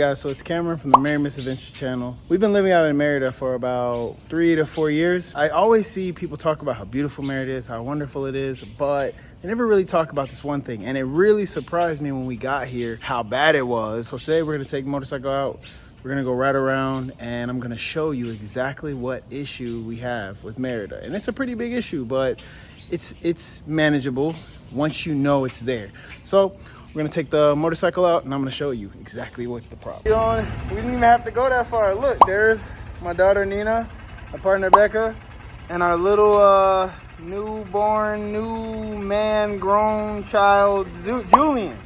Guys, so it's Cameron from the Merry Misadventure channel. We've been living out in Mérida for about 3 to 4 years. I always see people talk about how beautiful Mérida is, how wonderful it is, but they never really talk about this one thing. And it really surprised me when we got here how bad it was. So today we're gonna take the motorcycle out. We're gonna go right around and I'm gonna show you exactly what issue we have with Mérida. And it's a pretty big issue, but it's manageable once you know it's there. So we're gonna take the motorcycle out and I'm gonna show you exactly what's the problem. You know, we didn't even have to go that far. Look, there's my daughter Nina, my partner Becca, and our little newborn, new man, grown child, Julian.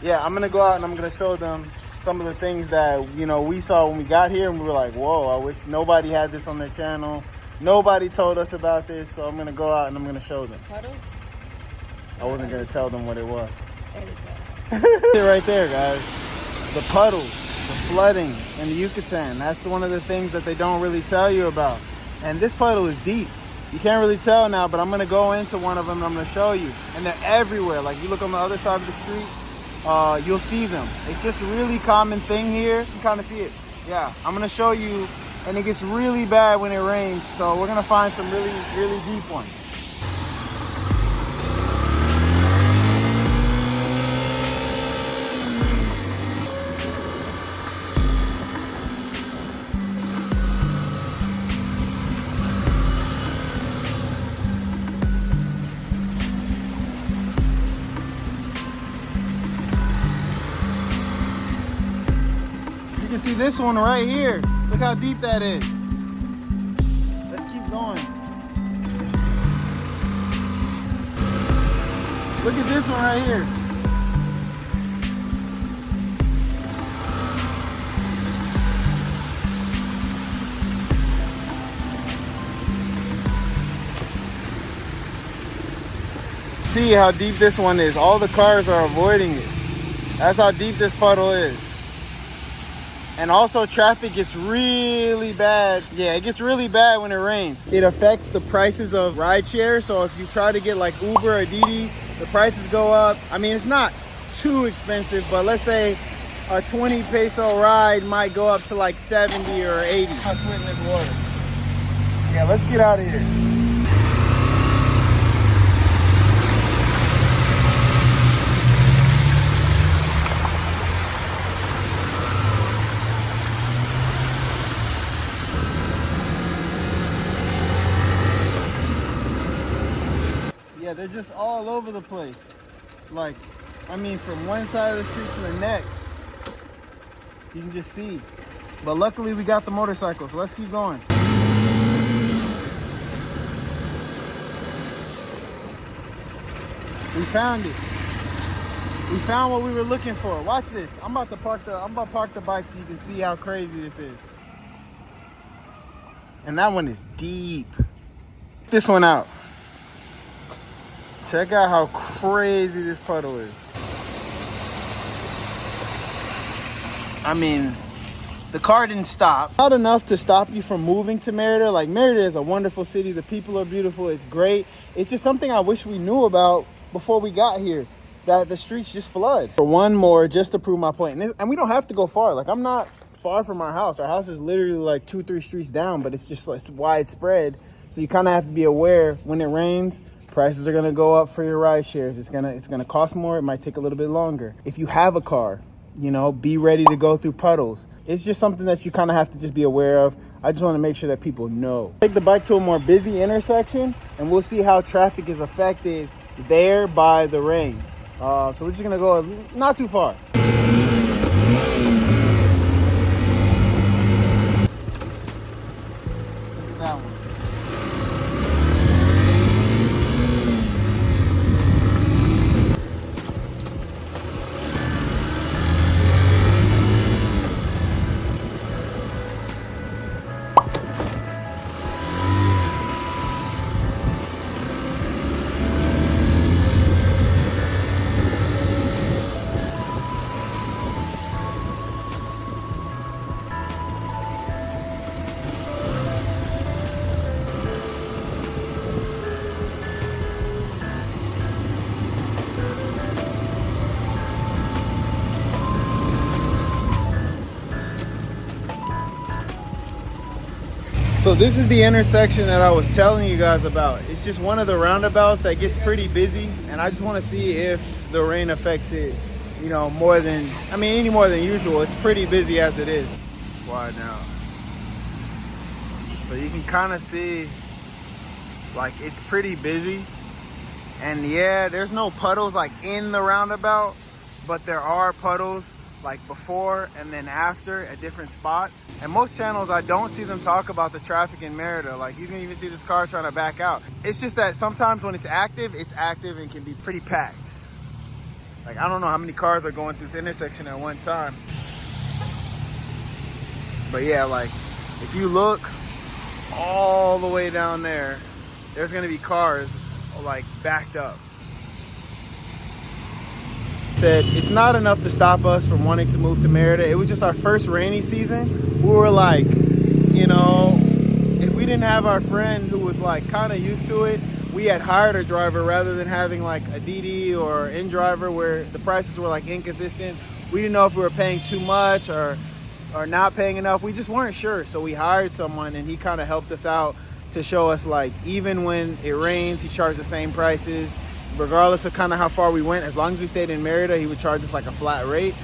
Yeah, I'm gonna go out and I'm gonna show them some of the things that, you know, we saw when we got here and we were like, whoa, I wish nobody had this on their channel. Nobody told us about this, so I'm gonna go out and I'm gonna show them. Puddles? I wasn't gonna tell them what it was. Right there, guys. The puddles, the flooding in the Yucatan. That's one of the things that they don't really tell you about. And this puddle is deep. You can't really tell now, but I'm gonna go into one of them and I'm gonna show you. And they're everywhere. Like you look on the other side of the street, you'll see them. It's just a really common thing here. You can kind of see it. Yeah, I'm gonna show you. And it gets really bad when it rains. So we're gonna find some really, really deep ones. You can see this one right here. Look how deep that is. Let's keep going. Look at this one right here. See how deep this one is. All the cars are avoiding it. That's how deep this puddle is. And also traffic gets really bad. Yeah, it gets really bad when it rains. It affects the prices of rideshare. So if you try to get like Uber or Didi, the prices go up. I mean, it's not too expensive, but let's say a 20 peso ride might go up to like 70 or 80. I'm sweating this water. Yeah, let's get out of here. Yeah, they're just all over the place. Like, I mean, from one side of the street to the next. You can just see. But luckily we got the motorcycle, so let's keep going. We found it. We found what we were looking for. Watch this. I'm about to park the bike so you can see how crazy this is. And that one is deep. This one out. Check out how crazy this puddle is. I mean, the car didn't stop. Not enough to stop you from moving to Mérida. Like, Mérida is a wonderful city. The people are beautiful. It's great. It's just something I wish we knew about before we got here, that the streets just flood. For one more, just to prove my point. And we don't have to go far. Like, I'm not far from our house. Our house is literally like 2-3 streets down, but it's just like widespread. So you kind of have to be aware when it rains. Prices are gonna go up for your ride shares. It's gonna cost more. It might take a little bit longer. If you have a car, you know, be ready to go through puddles. It's just something that you kind of have to just be aware of. I just want to make sure that people know. Take the bike to a more busy intersection, and we'll see how traffic is affected there by the rain. So we're just gonna go not too far. Look at that one. So this is the intersection that I was telling you guys about. It's just one of the roundabouts that gets pretty busy, and I just want to see if the rain affects it, you know, more than, I mean, any more than usual. It's pretty busy as it is. It's wide now. So you can kind of see, like, it's pretty busy. And yeah, there's no puddles like in the roundabout, but there are puddles like before and then after at different spots. And most channels, I don't see them talk about the traffic in Mérida. Like, you can even see this car trying to back out. It's just that sometimes when it's active and can be pretty packed. Like, I don't know how many cars are going through this intersection at one time. But yeah, like, if you look all the way down there, there's gonna be cars like backed up. Said it's not enough to stop us from wanting to move to Mérida. It was just our first rainy season. We were like, you know, if we didn't have our friend who was like kind of used to it, we had hired a driver rather than having like a DD or in driver where the prices were like inconsistent. We didn't know if we were paying too much or not paying enough. We just weren't sure. So we hired someone and he kind of helped us out to show us, like, even when it rains, he charged the same prices regardless of kind of how far we went. As long as we stayed in Mérida, he would charge us like a flat rate.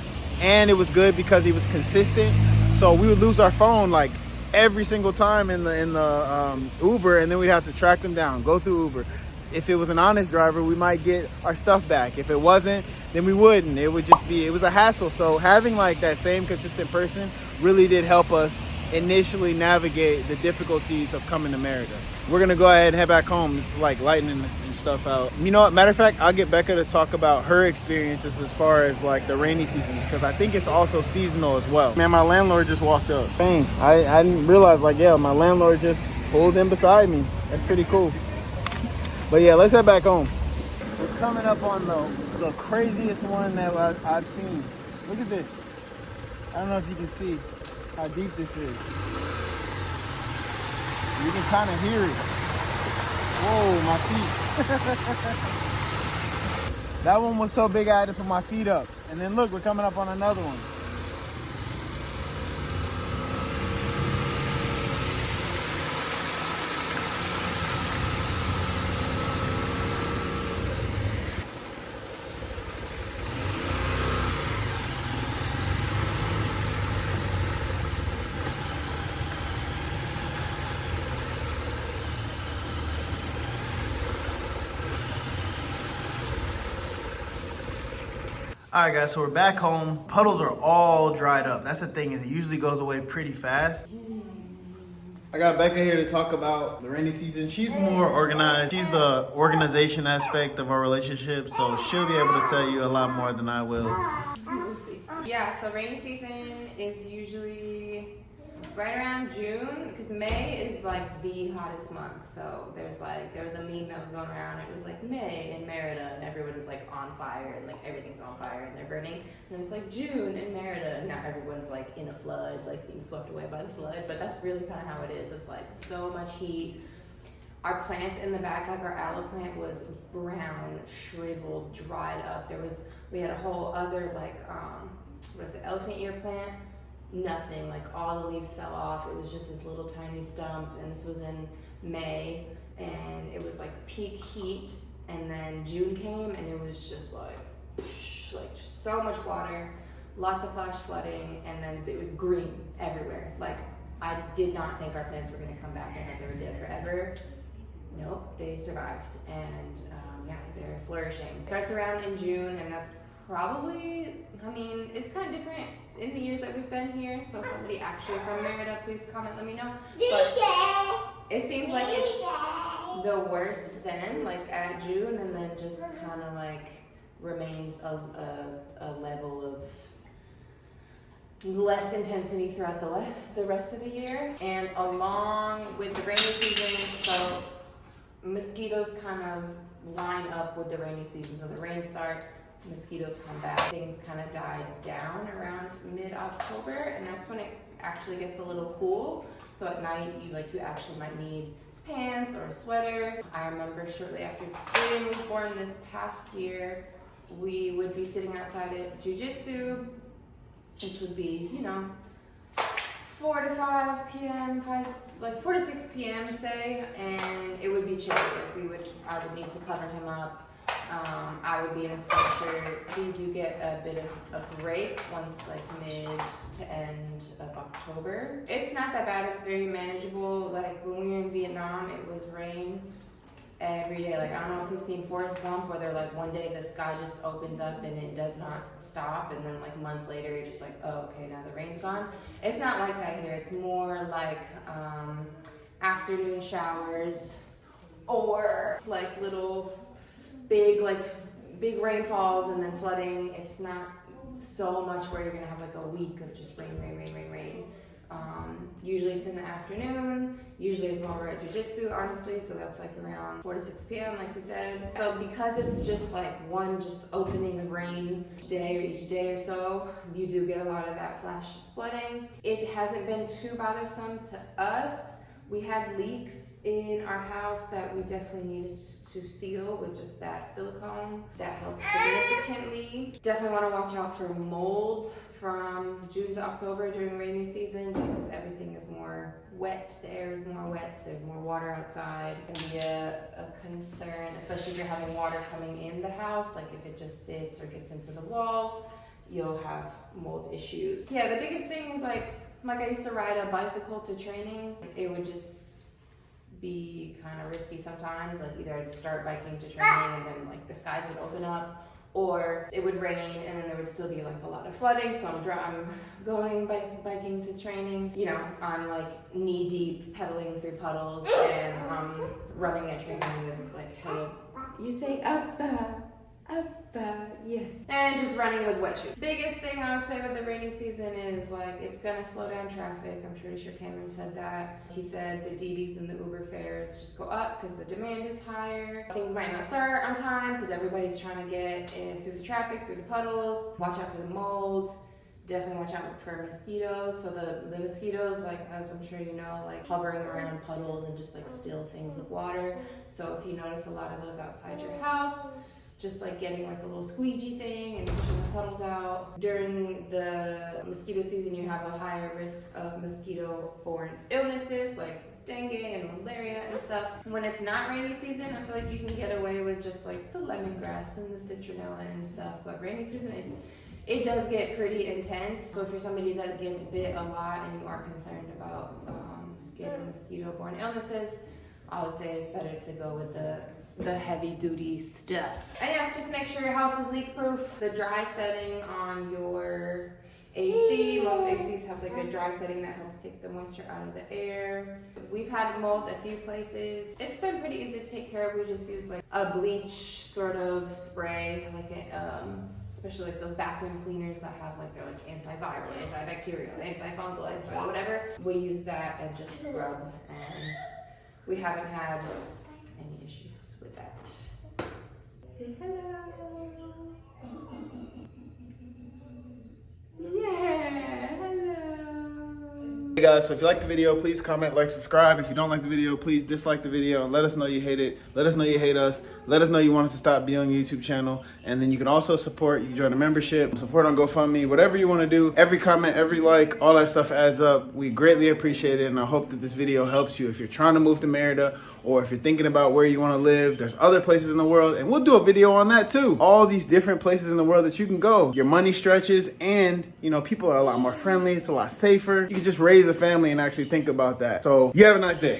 And it was good because he was consistent. So we would lose our phone like every single time in the Uber, and then we'd have to track them down, go through Uber. If it was an honest driver, we might get our stuff back. If it wasn't, then we wouldn't. It would just be, it was a hassle. So having like that same consistent person really did help us initially navigate the difficulties of coming to Mérida. We're gonna go ahead and head back home. It's like lightning and stuff out. You know what, matter of fact, I'll get Becca to talk about her experiences as far as like the rainy seasons, because I think it's also seasonal as well. Man, my landlord just walked up. Dang, I didn't realize, like, yeah, my landlord just pulled in beside me. That's pretty cool. But yeah, let's head back home. We're coming up on the craziest one that I've seen. Look at this. I don't know if you can see how deep this is. You can kind of hear it. Whoa, my feet. That one was so big I had to put my feet up. And then look, we're coming up on another one. All right, guys, so we're back home. Puddles are all dried up. That's the thing, is it usually goes away pretty fast. I got Becca here to talk about the rainy season. She's more organized. She's the organization aspect of our relationship, so she'll be able to tell you a lot more than I will. Yeah, so rainy season is usually right around June, because May is like the hottest month. So there was a meme that was going around. It was like May in Mérida, and everyone's like on fire, and like everything's on fire, and they're burning. And then it's like June in Mérida, and now everyone's like in a flood, like being swept away by the flood. But that's really kind of how it is. It's like so much heat. Our plants in the back, like our aloe plant, was brown, shriveled, dried up. We had a whole other like elephant ear plant. Nothing, like all the leaves fell off. It was just this little tiny stump, and this was in May, and it was like peak heat. And then June came, and it was just like just so much water, lots of flash flooding, and then it was green everywhere. Like, I did not think our plants were going to come back and that they were dead forever. Nope, they survived, and yeah, they're flourishing. It starts around in June, and that's probably, I mean, it's kind of different in the years that we've been here, so somebody actually from Mérida, please comment, let me know. But it seems like it's the worst then, like at June, and then just kind of like remains a level of less intensity throughout the rest of the year. And along with the rainy season, so mosquitoes kind of line up with the rainy season. So the rain starts, mosquitoes come back. Things kind of die down around mid-October, and that's when it actually gets a little cool. So at night, you actually might need pants or a sweater. I remember shortly after Jaden was born this past year, we would be sitting outside at jiu-jitsu. This would be, 4 to 5 p.m., 4 to 6 p.m. say, and it would be chilly. Like I would need to cover him up. I would be in a sweatshirt. So you do get a bit of a break once like mid to end of October. It's not that bad, it's very manageable. Like when we were in Vietnam, it was rain every day. Like I don't know if you've seen Forrest Gump where they're like one day the sky just opens up and it does not stop, and then like months later you're just like, oh okay, now the rain's gone. It's not like that here. It's more like afternoon showers or like little big rainfalls and then flooding. It's not so much where you're gonna have like a week of just rain. Usually it's in the afternoon. Usually it's while we're at jiu-jitsu, honestly, so that's like around 4 to 6 p.m. like we said. So because it's just like one just opening of rain each day or so, you do get a lot of that flash flooding. It hasn't been too bothersome to us. We had leaks in our house that we definitely needed to seal with just that silicone. That helped significantly. Definitely want to watch out for mold from June to October during rainy season, just because everything is more wet. The air is more wet. There's more water outside. It can be a concern, especially if you're having water coming in the house. Like if it just sits or gets into the walls, you'll have mold issues. Yeah, the biggest thing is like I used to ride a bicycle to training. It would just be kind of risky sometimes. Like either I'd start biking to training and then like the skies would open up, or it would rain and then there would still be like a lot of flooding. So I'm going biking to training. You know, I'm like knee deep pedaling through puddles, and I'm running at training with like, hey, you say up. Yeah. And just running with wet shoes. Biggest thing I would say with the rainy season is like it's gonna slow down traffic. I'm pretty sure Cameron said that. He said the DDs and the Uber fares just go up because the demand is higher. Things might not start on time because everybody's trying to get in through the traffic, through the puddles. Watch out for the mold. Definitely watch out for mosquitoes. So the mosquitoes, like as I'm sure you know, like hovering around puddles and just like still things of water. So if you notice a lot of those outside your house, just like getting like a little squeegee thing and pushing the puddles out. During the mosquito season, you have a higher risk of mosquito-borne illnesses like dengue and malaria and stuff. When it's not rainy season, I feel like you can get away with just like the lemongrass and the citronella and stuff. But rainy season, it does get pretty intense. So if you're somebody that gets bit a lot and you are concerned about getting mosquito-borne illnesses, I would say it's better to go with the heavy duty stuff. And yeah, just make sure your house is leak proof. The dry setting on your AC, most ACs have like a dry setting that helps take the moisture out of the air. We've had mold a few places. It's been pretty easy to take care of. We just use like a bleach sort of spray, like especially like those bathroom cleaners that have like they're like antiviral, antibacterial, antifungal, whatever. We use that and just scrub, and we haven't had any issues with that. Say hello. Yeah, hello. Hey guys, so if you like the video, please comment, like, subscribe. If you don't like the video, please dislike the video and let us know you hate it. Let us know you hate us. Let us know you want us to stop being on your YouTube channel. And then you can also support. You can join a membership, support on GoFundMe, whatever you want to do. Every comment, every like, all that stuff adds up. We greatly appreciate it, and I hope that this video helps you if you're trying to move to Mérida, or if you're thinking about where you want to live. There's other places in the world, and we'll do a video on that too. All these different places in the world that you can go. Your money stretches, and you know, people are a lot more friendly. It's a lot safer. You can just raise a family and actually think about that. So you have a nice day.